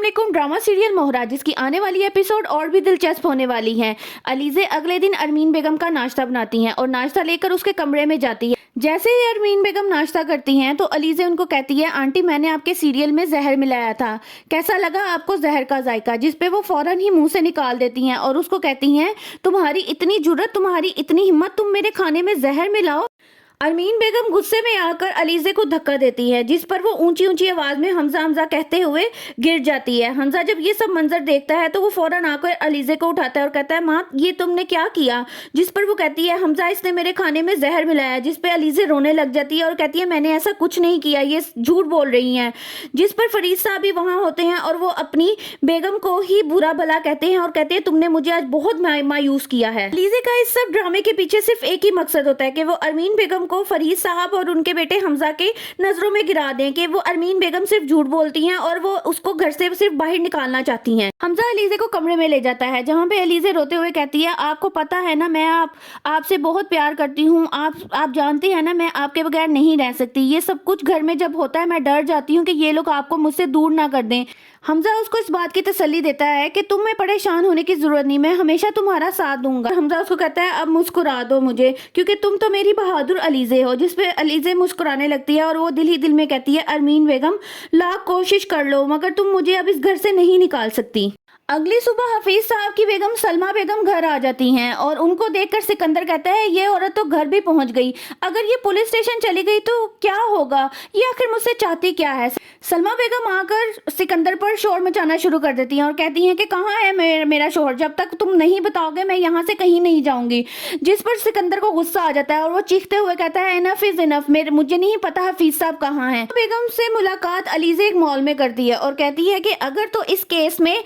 अस्सलामुअलैकुम। Drama serial मोहरा जिसकी आने वाली एपिसोड और भी दिलचस्प होने वाली है। अलीज़े अगले दिन अरमीन बेगम का नाश्ता बनाती हैं और नाश्ता लेकर उसके कमरे में जाती है। जैसे ही अरमीन बेगम नाश्ता करती हैं तो अलीज़े उनको कहती है, आंटी मैंने आपके सीरियल में जहर मिलाया था, कैसा लगा आपको जहर का जायका? जिस पे वो फौरन ही मुंह से निकाल देती हैं और उसको कहती हैं, तुम्हारी इतनी जुर्रत, तुम्हारी इतनी हिम्मत, तुम मेरे खाने में जहर मिलाओ। अरमीन बेगम गुस्से में आकर अलीज़े को धक्का देती है, जिस पर वो ऊंची ऊंची आवाज में हमजा हमजा कहते हुए गिर जाती है। हमजा जब ये सब मंजर देखता है तो वो फौरन आकर अलीज़े को उठाता है और कहता है, माँ ये तुमने क्या किया? जिस पर वो कहती है, हमजा इसने मेरे खाने में जहर मिलाया। जिस पे अलीज़े रोने लग जाती है और कहती है, मैंने ऐसा कुछ नहीं किया, ये झूठ बोल रही हैं। जिस पर फरीद साहब भी वहाँ होते हैं और वो अपनी बेगम को ही बुरा भला कहते हैं और कहते हैं, तुमने मुझे आज बहुत मायूस किया है। अलीज़े का इस सब ड्रामे के पीछे सिर्फ एक ही मकसद होता है कि वो अरमीन बेगम को फरीद साहब और उनके बेटे हमजा के नजरों में गिरा दें कि वो अरमीन बेगम सिर्फ झूठ बोलती हैं और वो उसको घर से सिर्फ बाहर निकालना चाहती हैं। हमजा अलीज़े को कमरे में ले जाता है, जहां पे अलीज़े रोते हुए कहती है, आपको पता है ना मैं आपसे बहुत प्यार करती हूँ, आप जानती हैं ना मैं आपके बगैर नहीं रह सकती। ये सब कुछ घर में जब होता है मैं डर जाती हूँ कि ये लोग आपको मुझसे दूर ना कर दें। हमजा उसको इस बात की तसल्ली देता है कि तुम्हें परेशान होने की जरूरत नहीं, मैं हमेशा तुम्हारा साथ दूंगा। हमजा उसको कहता है, अब मुस्कुरा दो मुझे, क्योंकि तुम तो मेरी बहादुर अलीज़े हो। जिस पे अलीज़े मुस्कुराने लगती है और वो दिल ही दिल में कहती है, अरमीन बेगम लाख कोशिश कर लो मगर तुम मुझे अब इस घर से नहीं निकाल सकती। अगली सुबह हफीज साहब की बेगम सलमा बेगम घर आ जाती हैं और उनको देखकर सिकंदर कहता है, ये औरत तो घर भी पहुंच गई, अगर ये पुलिस स्टेशन चली गई तो क्या होगा? ये आखिर मुझसे चाहती क्या है? सलमा बेगम आकर सिकंदर पर शोर मचाना शुरू कर देती हैं और कहती हैं कि कहाँ है मेरा शोहर, जब तक तुम नहीं बताओगे मैं यहाँ से कहीं नहीं जाऊंगी। जिस पर सिकंदर को गुस्सा आ जाता है और वो चीखते हुए कहता है, इनफ इज इनफ, मुझे नहीं पता हफीज साहब कहाँ हैं। बेगम से मुलाकात अलीज़े एक मॉल में करती है और कहती है कि अगर तो इस केस में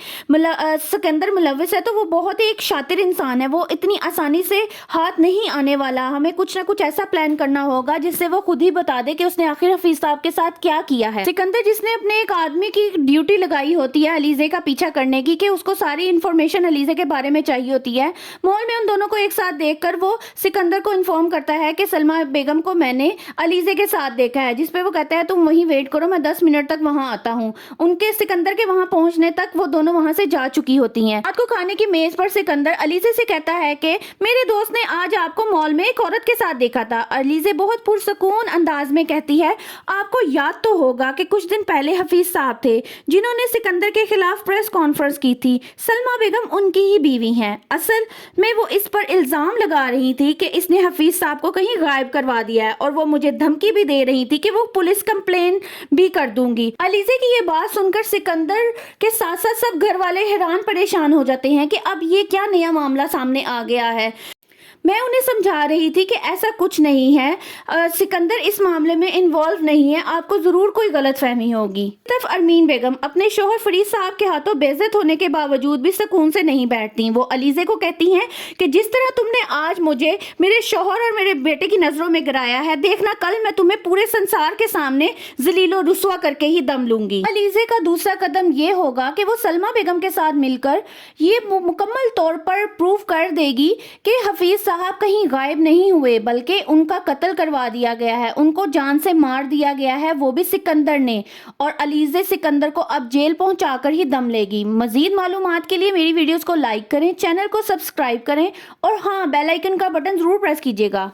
सिकंदर मुलविस है तो वो बहुत ही एक शातिर इंसान है, वो इतनी आसानी से हाथ नहीं आने वाला। हमें कुछ ना कुछ ऐसा प्लान करना होगा जिससे वो खुद ही बता दे कि उसने आखिर हफीज साहब के साथ क्या किया है। सिकंदर जिसने अपने एक आदमी की ड्यूटी लगाई होती है अलीज़े का पीछा करने की, कि उसको सारी इन्फॉर्मेशन अलीज़े के बारे में चाहिए होती है, मॉल में उन दोनों को एक साथ देखकर वो सिकंदर को इन्फॉर्म करता है कि सलमा बेगम को मैंने अलीज़े के साथ देखा है। जिसपे वो कहता है, तुम वहीं वेट करो, मैं 10 मिनट तक वहां आता हूँ। उनके सिकंदर के वहां पहुंचने तक वो दोनों वहां से जा चुकी होती हैं। रात को खाने की मेज पर सिकंदर अलीज़े से कहता है कि मेरे दोस्त ने आज आपको मॉल में एक औरत के साथ देखा था। अलीज़े बहुत पुरसकून अंदाज में कहती है, आपको याद तो होगा कि कुछ दिन पहले हफीज साहब थे जिन्होंने सिकंदर के खिलाफ प्रेस कॉन्फ्रेंस की थी। सलमा बेगम उनकी ही बीवी हैं। असल में वो इस पर इल्जाम लगा रही थी कि इसने हफीज साहब को कहीं गायब करवा दिया है और वो मुझे धमकी भी दे रही थी कि वो पुलिस कंप्लेन भी कर दूंगी। अलीज़े की ये बात सुनकर सिकंदर के साथ साथ सब घर वाले हैरान परेशान हो जाते हैं कि अब ये क्या नया मामला सामने आ गया है। मैं उन्हें समझा रही थी कि ऐसा कुछ नहीं है, सिकंदर इस मामले में इन्वॉल्व नहीं है, आपको जरूर कोई गलतफहमी होगी। तब अरमीन बेगम अपने शोहर फरीद साहब के हाथों बेइज्जत होने के बावजूद भी सुकून से नहीं बैठती। वो अलीज़े को कहती हैं कि जिस तरह तुमने आज मुझे, मेरे शोहर और मेरे बेटे की नजरों में गिराया है, देखना कल मैं तुम्हें पूरे संसार के सामने जलीलो रुस्वा करके ही दम लूंगी। अलीज़े का दूसरा कदम ये होगा कि वो सलमा बेगम के साथ मिलकर ये मुकम्मल तौर पर प्रूव कर देगी कि हफीज साहब कहीं गायब नहीं हुए, बल्कि उनका कत्ल करवा दिया गया है, उनको जान से मार दिया गया है, वो भी सिकंदर ने। और अलीज़े सिकंदर को अब जेल पहुंचाकर ही दम लेगी। मजीद मालूमात के लिए मेरी वीडियोस को लाइक करें, चैनल को सब्सक्राइब करें और हाँ, बेल आइकन का बटन जरूर प्रेस कीजिएगा।